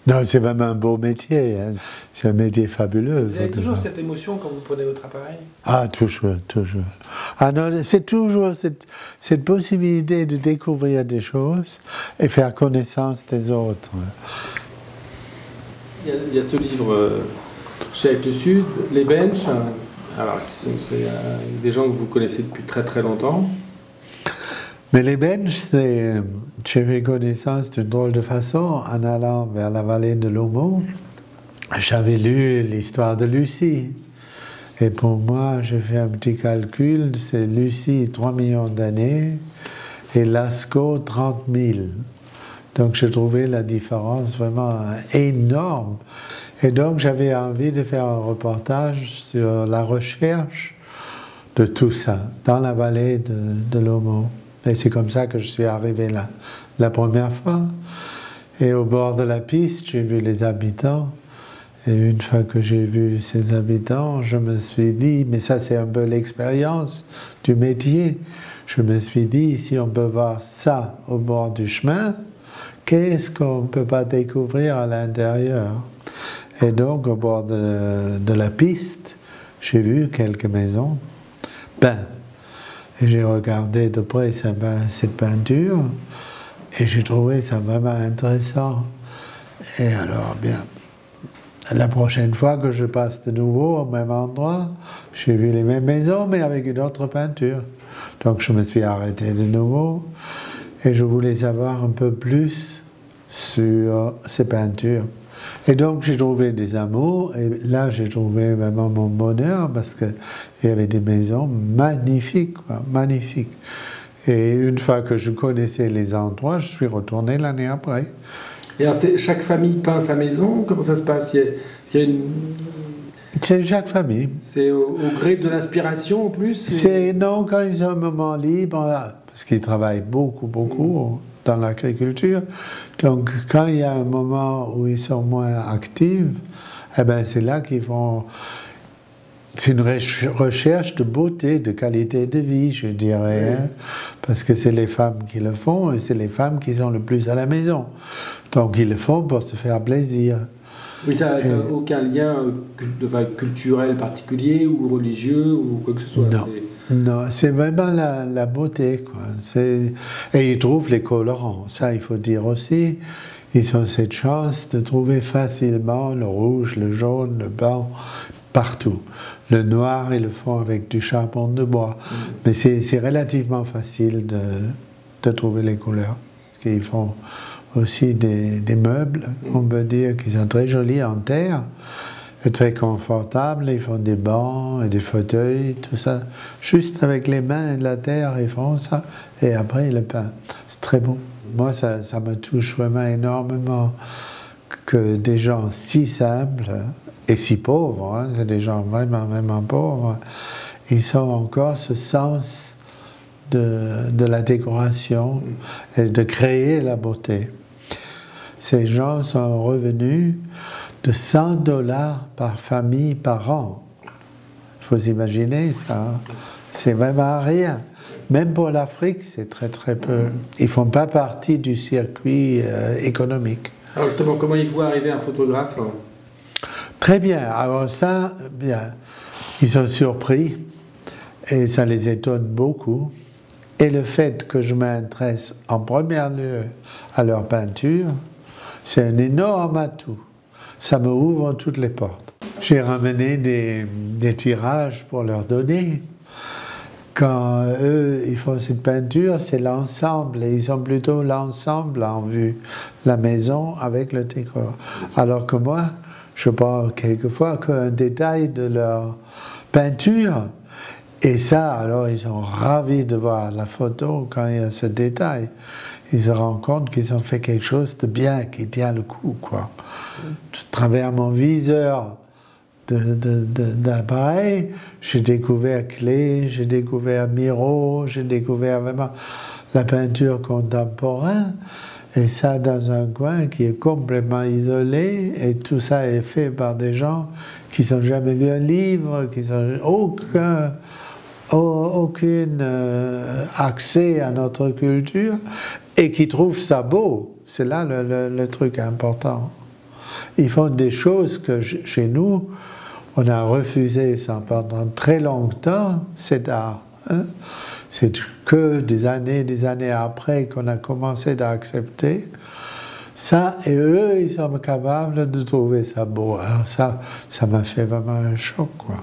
Non, c'est vraiment un beau métier, hein. C'est un métier fabuleux. Vous avez toujours cette émotion quand vous prenez votre appareil? Ah, toujours, toujours. Ah non, c'est toujours cette possibilité de découvrir des choses et faire connaissance des autres. Il y a ce livre chez Actes Sud, Les Benches. Alors, c'est des gens que vous connaissez depuis très très longtemps. Mais les Benches, j'ai fait connaissance d'une drôle de façon en allant vers la vallée de l'Omo. J'avais lu l'histoire de Lucie. Et pour moi, j'ai fait un petit calcul, c'est Lucie 3 millions d'années et Lascaux 30 000. Donc j'ai trouvé la différence vraiment énorme. Et donc j'avais envie de faire un reportage sur la recherche de tout ça, dans la vallée de l'Omo. Et c'est comme ça que je suis arrivé là, la première fois. Et au bord de la piste, j'ai vu les habitants. Et une fois que j'ai vu ces habitants, je me suis dit, mais ça c'est un peu l'expérience du métier, je me suis dit, si on peut voir ça au bord du chemin, qu'est-ce qu'on ne peut pas découvrir à l'intérieur? Et donc au bord de la piste, j'ai vu quelques maisons peintes. Et j'ai regardé de près cette peinture et j'ai trouvé ça vraiment intéressant. Et alors, bien, la prochaine fois que je passe de nouveau au même endroit, j'ai vu les mêmes maisons mais avec une autre peinture. Donc je me suis arrêté de nouveau et je voulais savoir un peu plus sur ces peintures. Et donc j'ai trouvé des amours et là j'ai trouvé vraiment mon bonheur parce qu'il y avait des maisons magnifiques, quoi, magnifiques. Et une fois que je connaissais les endroits, je suis retourné l'année après. Et alors chaque famille peint sa maison, comment ça se passe? C'est chaque famille. C'est au gré de l'inspiration en plus? Non, quand ils ont un moment libre, parce qu'ils travaillent beaucoup, beaucoup dans l'agriculture, donc quand il y a un moment où ils sont moins actifs, eh ben c'est là qu'ils font... C'est une recherche de beauté, de qualité de vie, je dirais, hein, parce que c'est les femmes qui le font et c'est les femmes qui sont le plus à la maison. Donc ils le font pour se faire plaisir. Oui, ça n'a aucun lien culturel particulier ou religieux ou quoi que ce soit. Non, c'est vraiment la beauté, quoi. Et ils trouvent les colorants, ça il faut dire aussi. Ils ont cette chance de trouver facilement le rouge, le jaune, le blanc, partout. Le noir, ils le font avec du charbon de bois. Mais c'est relativement facile de trouver les couleurs. Parce qu'ils font aussi des meubles, on peut dire, qui sont très jolis en terre, et très confortables. Ils font des bancs et des fauteuils, tout ça. Juste avec les mains et de la terre, ils font ça. Et après, ils le peignent. C'est très beau. Moi, ça me touche vraiment énormément que des gens si simples et si pauvres, hein, c'est des gens vraiment, vraiment pauvres, ils ont encore ce sens de la décoration et de créer la beauté. Ces gens sont revenus de 100 $ par famille par an. Il faut s'imaginer ça. C'est vraiment rien. Même pour l'Afrique, c'est très très peu. Ils ne font pas partie du circuit économique. Alors justement, comment ils voient arriver un photographe? Très bien. Alors ça, bien, ils sont surpris et ça les étonne beaucoup. Et le fait que je m'intéresse en premier lieu à leur peinture, c'est un énorme atout. Ça me ouvre toutes les portes. J'ai ramené des tirages pour leur donner. Quand eux, ils font cette peinture, c'est l'ensemble. Et ils ont plutôt l'ensemble en vue. La maison avec le décor. Alors que moi, je prends quelquefois qu'un détail de leur peinture. Et ça, alors, ils sont ravis de voir la photo quand il y a ce détail. Ils se rendent compte qu'ils ont fait quelque chose de bien, qui tient le coup, quoi. À travers mon viseur d'appareil, j'ai découvert Klee, j'ai découvert Miro, j'ai découvert vraiment la peinture contemporaine. Et ça dans un coin qui est complètement isolé, et tout ça est fait par des gens qui n'ont jamais vu un livre, qui n'ont aucun accès à notre culture, et qui trouvent ça beau. C'est là le truc important. Ils font des choses que chez nous, on a refusé ça pendant très longtemps, cet art. Hein. C'est que des années après qu'on a commencé d'accepter ça, et eux, ils sont capables de trouver ça beau. Alors ça m'a fait vraiment un choc, quoi.